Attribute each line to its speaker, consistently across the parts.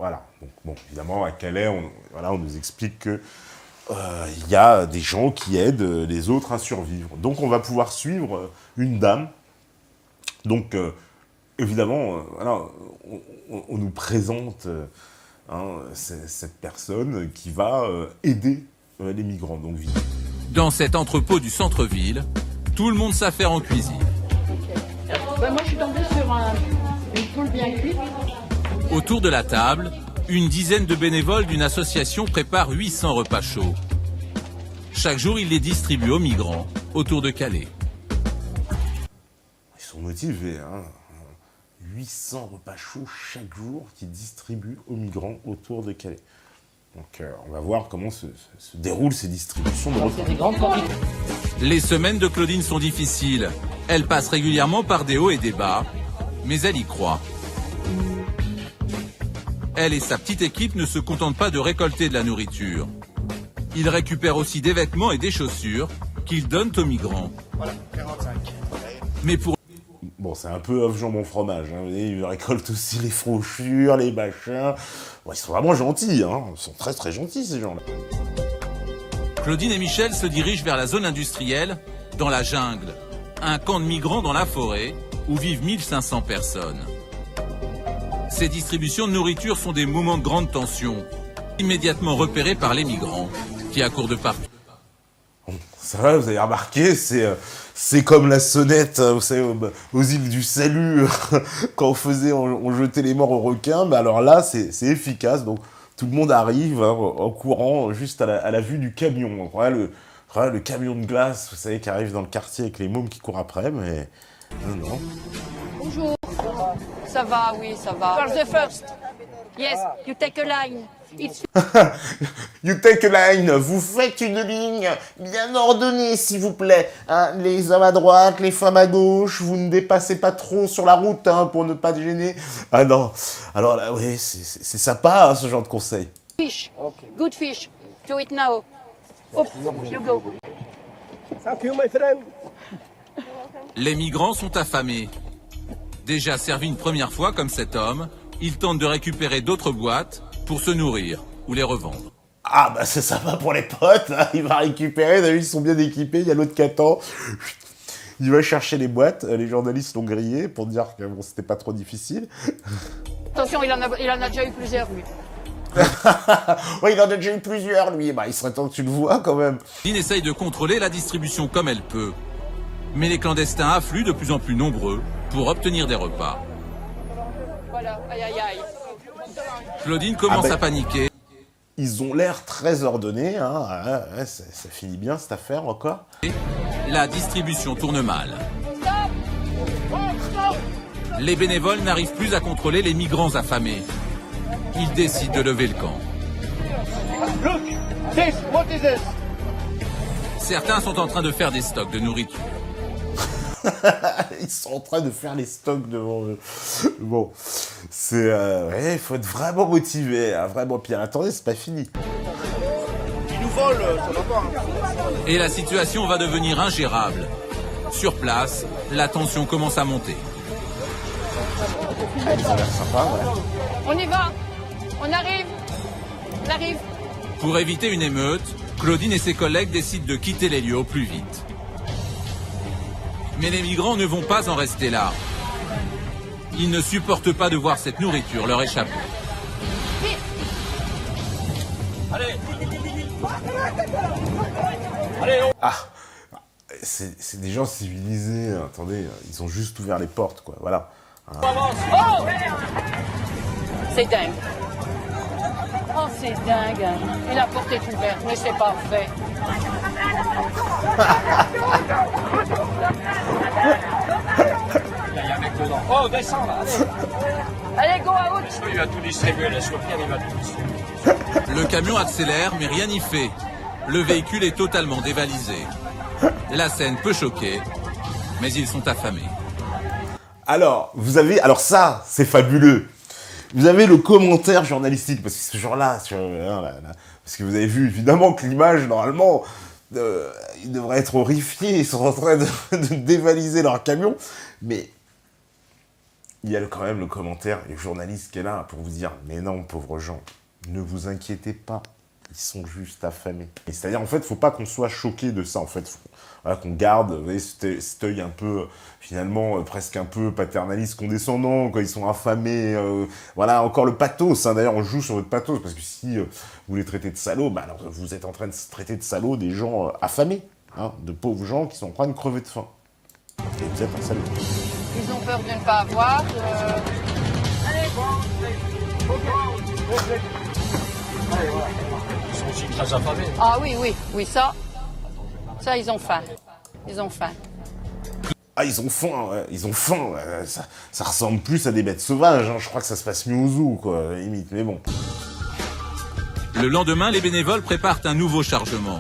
Speaker 1: voilà. Donc, bon, évidemment, à Calais, on nous explique que il y a des gens qui aident les autres à survivre. Donc, on va pouvoir suivre une dame. Donc, évidemment, voilà, on nous présente cette personne qui va aider les migrants. Donc,
Speaker 2: dans cet entrepôt du centre-ville, tout le monde s'affaire en cuisine.
Speaker 3: Moi, je suis tombée sur une poule bien cuite.
Speaker 2: Autour de la table, une dizaine de bénévoles d'une association préparent 800 repas chauds. Chaque jour, ils les distribuent aux migrants autour de Calais.
Speaker 1: Ils sont motivés, hein. 800 repas chauds chaque jour qui distribuent aux migrants autour de Calais. Donc on va voir comment se déroulent ces distributions de repas.
Speaker 2: Les semaines de Claudine sont difficiles. Elle passe régulièrement par des hauts et des bas, mais elle y croit. Elle et sa petite équipe ne se contentent pas de récolter de la nourriture. Ils récupèrent aussi des vêtements et des chaussures qu'ils donnent aux migrants.
Speaker 4: Voilà, 45.
Speaker 2: Mais pour
Speaker 1: Bon, c'est un peu œuf jambon fromage, hein. Vous voyez, ils récoltent aussi les frochures, les machins. Bon, ils sont vraiment gentils, hein. Ils sont très très gentils, ces gens-là.
Speaker 2: Claudine et Michel se dirigent vers la zone industrielle, dans la jungle. Un camp de migrants dans la forêt, où vivent 1500 personnes. Ces distributions de nourriture sont des moments de grande tension, immédiatement repérés par les migrants, qui accourent de partout.
Speaker 1: Bon, ça va, vous avez remarqué, c'est comme la sonnette, vous savez, aux îles du Salut, quand on jetait les morts aux requins, mais alors là, c'est efficace, donc tout le monde arrive en courant, juste à la vue du camion. Donc, voilà, le camion de glace, vous savez, qui arrive dans le quartier avec les mômes qui courent après, mais non.
Speaker 3: Bonjour. Ça va, oui, ça va. For the first. Yes, you take a line. It's...
Speaker 1: You take a line, vous faites une ligne bien ordonnée, s'il vous plaît. Hein, les hommes à droite, les femmes à gauche, vous ne dépassez pas trop sur la route pour ne pas gêner. Ah non, alors là, oui, c'est sympa, ce genre de conseil.
Speaker 3: Fish. Good fish. Do it now. Hop, you go.
Speaker 4: Thank you, my friend.
Speaker 2: Les migrants sont affamés. Déjà servis une première fois comme cet homme, ils tentent de récupérer d'autres boîtes pour se nourrir ou les revendre.
Speaker 1: Ah bah c'est sympa pour les potes, hein. Il va récupérer, ils sont bien équipés, il y a l'autre qui attend. Il va chercher les boîtes, les journalistes l'ont grillé pour dire que bon, c'était pas trop difficile.
Speaker 3: Attention, il en a déjà eu plusieurs, lui.
Speaker 1: Ouais, il en a déjà eu plusieurs, lui. Bah, il serait temps que tu le vois, quand même.
Speaker 2: Lynn essaye de contrôler la distribution comme elle peut. Mais les clandestins affluent de plus en plus nombreux pour obtenir des repas.
Speaker 3: Voilà, aïe aïe aïe.
Speaker 2: Claudine commence à paniquer.
Speaker 1: Ils ont l'air très ordonnés, hein. Ouais, ça finit bien, cette affaire, encore.
Speaker 2: La distribution tourne mal. Les bénévoles n'arrivent plus à contrôler les migrants affamés. Ils décident de lever le camp.
Speaker 4: Look, this, what is this?
Speaker 2: Certains sont en train de faire des stocks de nourriture.
Speaker 1: Ils sont en train de faire les stocks devant eux. Bon, c'est... ouais, il faut être vraiment motivé, hein, vraiment. Puis attendez, c'est pas fini.
Speaker 4: Ils nous volent, ça va pas.
Speaker 2: Et la situation va devenir ingérable. Sur place, la tension commence à monter.
Speaker 1: Ah, ils ont l'air sympas, ouais.
Speaker 3: On y va. On arrive. On arrive.
Speaker 2: Pour éviter une émeute, Claudine et ses collègues décident de quitter les lieux au plus vite. Mais les migrants ne vont pas en rester là. Ils ne supportent pas de voir cette nourriture leur échapper.
Speaker 4: Allez. Allez, on...
Speaker 1: Ah, c'est des gens civilisés, attendez, ils ont juste ouvert les portes, quoi, voilà.
Speaker 4: avance.
Speaker 3: Oh, c'est dingue. Oh, c'est dingue. Et la porte est ouverte, mais c'est parfait.
Speaker 4: Il y a un mec dedans. Oh, descends là.
Speaker 3: Allez, go out.
Speaker 4: Il va tout distribuer, laisse-le faire, il va tout distribuer.
Speaker 2: Le camion accélère, mais rien n'y fait. Le véhicule est totalement dévalisé. La scène peut choquer, mais ils sont affamés.
Speaker 1: Alors, alors ça, c'est fabuleux. Vous avez le commentaire journalistique, parce que ce jour-là, parce que vous avez vu évidemment que l'image, normalement, ils devraient être horrifiés, ils sont en train de dévaliser leur camion, mais il y a quand même le commentaire et le journaliste qui est là pour vous dire « Mais non, pauvres gens, ne vous inquiétez pas, ils sont juste affamés. » Et c'est-à-dire, en fait, faut pas qu'on soit choqué de ça, en fait. Voilà, qu'on garde, vous voyez, cet œil un peu, finalement, presque un peu paternaliste, condescendant, quand ils sont affamés. Voilà, encore le pathos, hein. D'ailleurs, on joue sur votre pathos, parce que si vous les traitez de salauds, bah alors vous êtes en train de traiter de salauds des gens affamés, hein, de pauvres gens qui sont en train de crever de faim. Et vous êtes un salaud.
Speaker 3: Ils ont peur de ne pas avoir.
Speaker 4: Ils sont aussi très affamés.
Speaker 3: Ah oui, ça, ils ont faim. Ils ont faim.
Speaker 1: Ah, ils ont faim, ouais, ils ont faim. Ouais. Ça ressemble plus à des bêtes sauvages, hein. Je crois que ça se passe mieux au zoo, quoi, limite, mais bon.
Speaker 2: Le lendemain, les bénévoles préparent un nouveau chargement.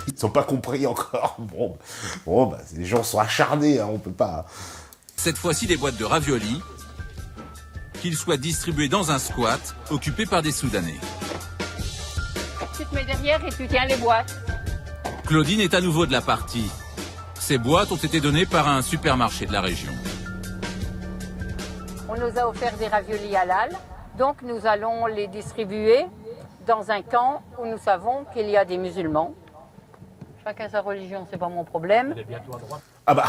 Speaker 1: Ils sont pas compris encore. Bon, bah, les gens sont acharnés, hein, on peut pas...
Speaker 2: Cette fois-ci, des boîtes de raviolis, qu'ils soient distribués dans un squat occupé par des Soudanais.
Speaker 3: Tu te mets derrière et tu tiens les boîtes.
Speaker 2: Claudine est à nouveau de la partie. Ces boîtes ont été données par un supermarché de la région.
Speaker 3: On nous a offert des raviolis halal, donc nous allons les distribuer dans un camp où nous savons qu'il y a des musulmans. Chacun sa religion, c'est pas mon problème.
Speaker 4: Elle est bientôt à droite.
Speaker 1: Ah bah,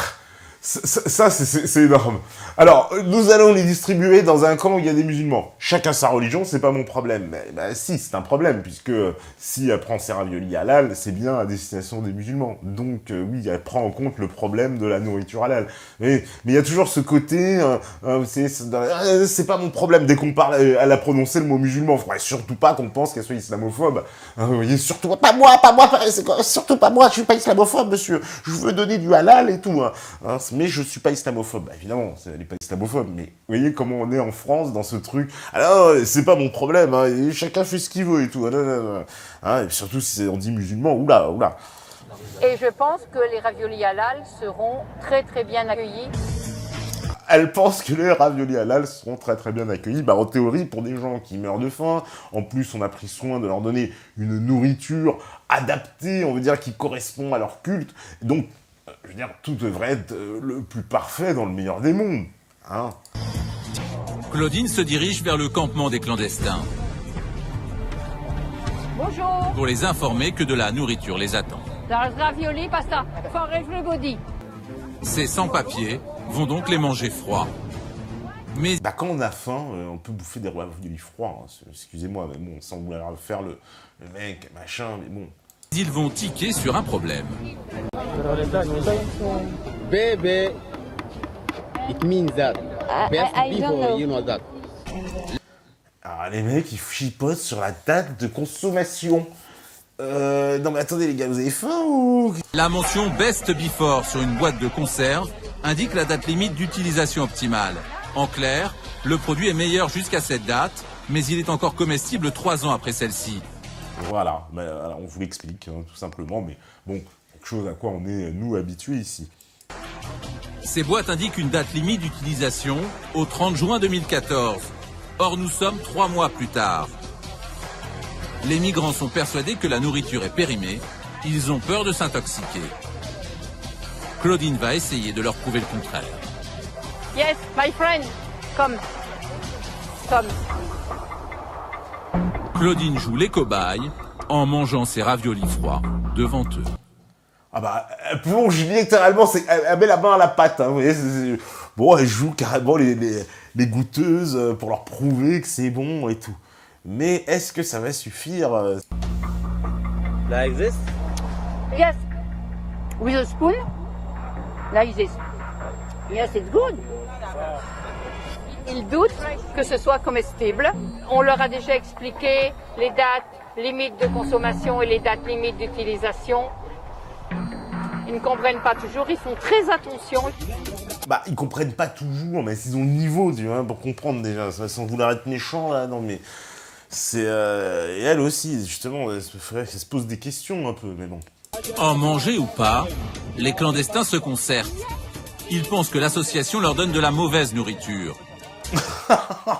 Speaker 1: ça c'est énorme. Alors, nous allons les distribuer dans un camp où il y a des musulmans. Chacun sa religion, c'est pas mon problème. Mais bah, si, c'est un problème, puisque si elle prend ses raviolis halal, c'est bien à destination des musulmans. Donc oui, elle prend en compte le problème de la nourriture halal. Mais il y a toujours ce côté, c'est pas mon problème. Dès qu'on parle, elle a prononcé le mot musulman, faudrait surtout pas qu'on pense qu'elle soit islamophobe. Vous voyez, surtout pas moi, surtout pas moi, je suis pas islamophobe, monsieur. Je veux donner du halal et tout. Hein, mais je suis pas islamophobe. Bah, évidemment, elle n'est pas islamophobe, mais vous voyez comment on est en France dans ce truc. Alors, c'est pas mon problème, hein, et chacun fait ce qu'il veut et tout. Hein, et surtout si on dit musulman, oula.
Speaker 3: Et je pense que les raviolis halal seront très très bien accueillis.
Speaker 1: Elle pense que les raviolis halal seront très très bien accueillis. Bah, en théorie, pour des gens qui meurent de faim, en plus on a pris soin de leur donner une nourriture adaptée, on veut dire, qui correspond à leur culte. Donc, je veux dire, tout devrait être le plus parfait dans le meilleur des mondes. Hein.
Speaker 2: Claudine se dirige vers le campement des clandestins
Speaker 3: Bonjour.
Speaker 2: pour les informer que de la nourriture les attend.
Speaker 3: Ravioli, pasta, for everybody.
Speaker 1: Ces
Speaker 2: sans-papiers vont donc les manger froids. Mais
Speaker 1: bah, quand on a faim, on peut bouffer des raviolis froids. Hein. Excusez-moi, mais bon, sans vouloir faire le mec, machin, mais bon.
Speaker 2: ils vont tiquer sur un problème.
Speaker 5: Baby, it means that.
Speaker 3: I don't know.
Speaker 5: You know that.
Speaker 1: Alors, les mecs, ils chipotent sur la date de consommation. Non mais attendez les gars, vous avez faim ou...
Speaker 2: La mention Best Before sur une boîte de conserve indique la date limite d'utilisation optimale. En clair, le produit est meilleur jusqu'à cette date, mais il est encore comestible 3 ans après celle-ci.
Speaker 1: Voilà, mais, alors, on vous l'explique, hein, tout simplement, mais bon, quelque chose à quoi on est, nous, habitués ici.
Speaker 2: Ces boîtes indiquent une date limite d'utilisation au 30 juin 2014. Or, nous sommes 3 mois plus tard. Les migrants sont persuadés que la nourriture est périmée. Ils ont peur de s'intoxiquer. Claudine va essayer de leur prouver le contraire.
Speaker 3: Yes, my friend, come.
Speaker 2: Claudine joue les cobayes en mangeant ses raviolis froids devant eux.
Speaker 1: Ah bah, elle plonge littéralement, elle met la main à la pâte, hein, vous voyez, bon, elle joue carrément les goûteuses pour leur prouver que c'est bon et tout. Mais est-ce que ça va suffire
Speaker 5: Like this?
Speaker 3: Yes, with a spoon, like this. Yes, it's good. Ils doutent que ce soit comestible. On leur a déjà expliqué les dates limites de consommation et les dates limites d'utilisation. Ils ne comprennent pas toujours, ils font très attention.
Speaker 1: Bah, ils comprennent pas toujours, mais ils ont le niveau, tu vois, pour comprendre déjà, sans vouloir être méchant, là, non mais... C'est... et elle aussi, justement, elle se pose des questions un peu, mais bon.
Speaker 2: En manger ou pas, les clandestins se concertent. Ils pensent que l'association leur donne de la mauvaise nourriture.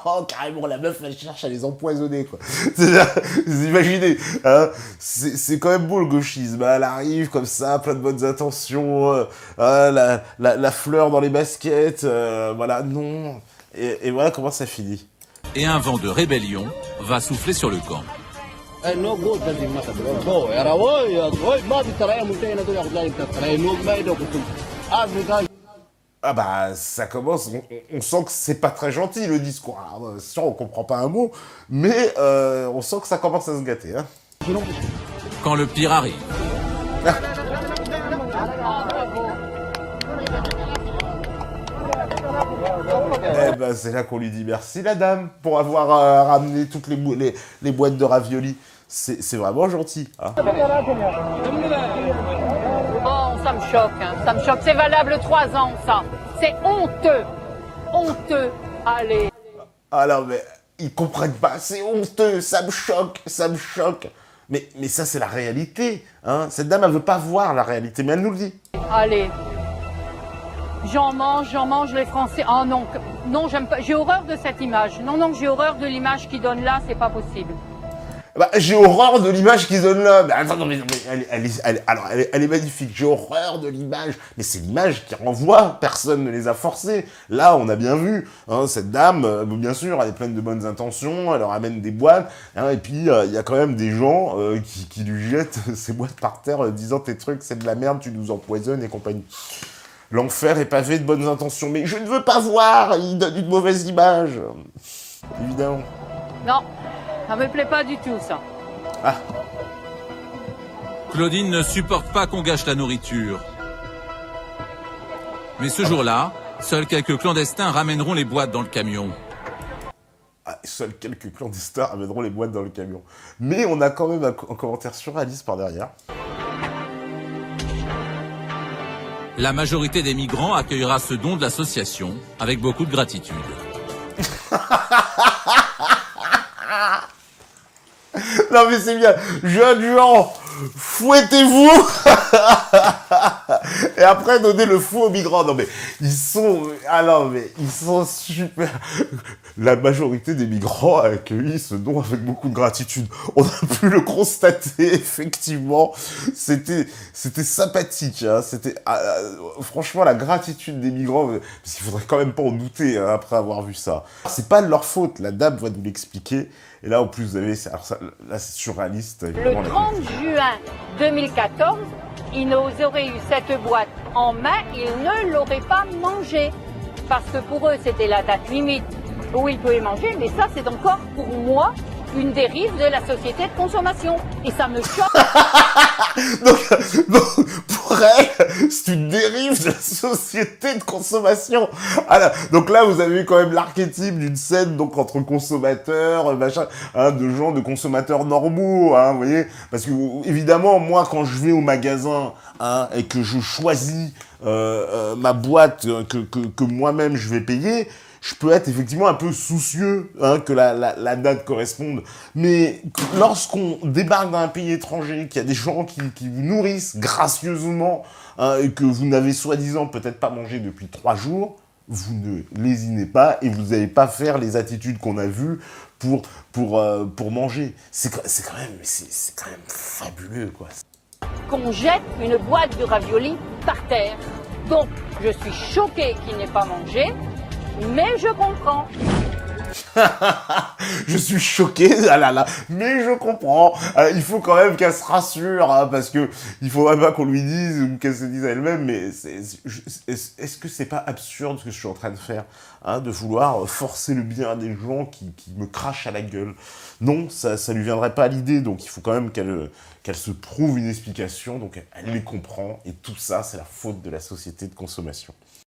Speaker 1: Oh, carrément, la meuf, elle cherche à les empoisonner, quoi. C'est-à-dire, vous imaginez, hein, c'est quand même beau le gauchisme. Hein, elle arrive comme ça, plein de bonnes intentions, hein, la fleur dans les baskets, voilà, non. Et voilà comment ça finit.
Speaker 2: Et un vent de rébellion va souffler sur le camp.
Speaker 5: No good لازم ناخذ go يا روي ما في ترى منتهينا دول ياخذ لك ترى نو ما يدوكم افريكا.
Speaker 1: Ah bah, ça commence, on sent que c'est pas très gentil le discours. Alors, sûr, on comprend pas un mot, mais on sent que ça commence à se gâter. Hein.
Speaker 2: Quand le pire arrive.
Speaker 1: Eh ben, c'est là qu'on lui dit merci la dame pour avoir ramené toutes les boîtes de raviolis. C'est vraiment gentil. Hein.
Speaker 3: Oh, ça me choque, hein. Ça me choque. C'est valable 3 ans, ça. C'est honteux. Honteux. Allez.
Speaker 1: Ah non, mais ils comprennent pas. C'est honteux. Ça me choque. Ça me choque. Mais ça, c'est la réalité. Hein. Cette dame, elle veut pas voir la réalité, mais elle nous le dit.
Speaker 3: Allez. J'en mange les Français. Oh non, non, j'aime pas. J'ai horreur de cette image. Non, non, j'ai horreur de l'image qu'ils donnent là. C'est pas possible.
Speaker 1: Bah, j'ai horreur de l'image qu'ils donnent là. Mais attends, non, mais elle est magnifique. J'ai horreur de l'image. Mais c'est l'image qui renvoie. Personne ne les a forcés. Là, on a bien vu. Hein, cette dame, bien sûr, elle est pleine de bonnes intentions. Elle leur amène des boîtes. Hein, et puis, il y a quand même des gens qui lui jettent ces boîtes par terre, disant tes trucs, c'est de la merde, tu nous empoisonnes et compagnie. L'enfer est pavé de bonnes intentions. Mais je ne veux pas voir. Il donne une mauvaise image. Évidemment.
Speaker 3: Non, ça me plaît pas du tout, ça.
Speaker 1: Ah.
Speaker 2: Claudine ne supporte pas qu'on gâche la nourriture. Mais ce jour-là, seuls quelques clandestins ramèneront les boîtes dans le camion.
Speaker 1: Ah, seuls quelques clandestins amèneront les boîtes dans le camion. Mais on a quand même un commentaire sur Alice par derrière.
Speaker 2: La majorité des migrants accueillera ce don de l'association avec beaucoup de gratitude.
Speaker 1: Non mais c'est bien, jeunes gens, fouettez-vous. Et après donner le fou aux migrants. Non mais ils sont, ah non mais ils sont super. La majorité des migrants a accueilli ce don avec beaucoup de gratitude. On a pu le constater effectivement. C'était sympathique. Hein. C'était franchement la gratitude des migrants. Parce qu'il faudrait quand même pas en douter hein, après avoir vu ça. C'est pas de leur faute. La dame va nous l'expliquer. Et là, en plus, vous avez... Alors ça, là, c'est surréaliste.
Speaker 3: Le 30 juin 2014, ils auraient eu cette boîte en main, ils ne l'auraient pas mangée. Parce que pour eux, c'était la date limite où ils pouvaient manger. Mais ça, c'est encore, pour moi, une dérive de la société de consommation. Et ça me choque.
Speaker 1: donc, pour elle, c'est une dérive de la société de consommation. Alors, donc là, vous avez eu quand même l'archétype d'une scène donc entre consommateurs, machin, hein, de gens, de consommateurs normaux, hein, vous voyez. Parce que, évidemment, moi, quand je vais au magasin hein, et que je choisis ma boîte que moi-même je vais payer, je peux être effectivement un peu soucieux hein, que la date corresponde. Mais lorsqu'on débarque dans un pays étranger, qu'il y a des gens qui vous nourrissent gracieusement hein, et que vous n'avez soi-disant peut-être pas mangé depuis 3 jours, vous ne lésinez pas et vous n'allez pas faire les attitudes qu'on a vues pour manger. C'est quand même fabuleux, quoi.
Speaker 3: Qu'on jette une boîte de raviolis par terre. Donc, je suis choquée qu'il n'ait pas mangé. Mais je comprends.
Speaker 1: Je suis choqué, ah là là, mais je comprends. Il faut quand même qu'elle se rassure, hein, parce que il faudrait pas qu'on lui dise ou qu'elle se dise à elle-même, mais est-ce que c'est pas absurde ce que je suis en train de faire, hein, de vouloir forcer le bien à des gens qui me crachent à la gueule. Non, ça lui viendrait pas à l'idée, donc il faut quand même qu'elle se prouve une explication, donc elle les comprend, et tout ça, c'est la faute de la société de consommation.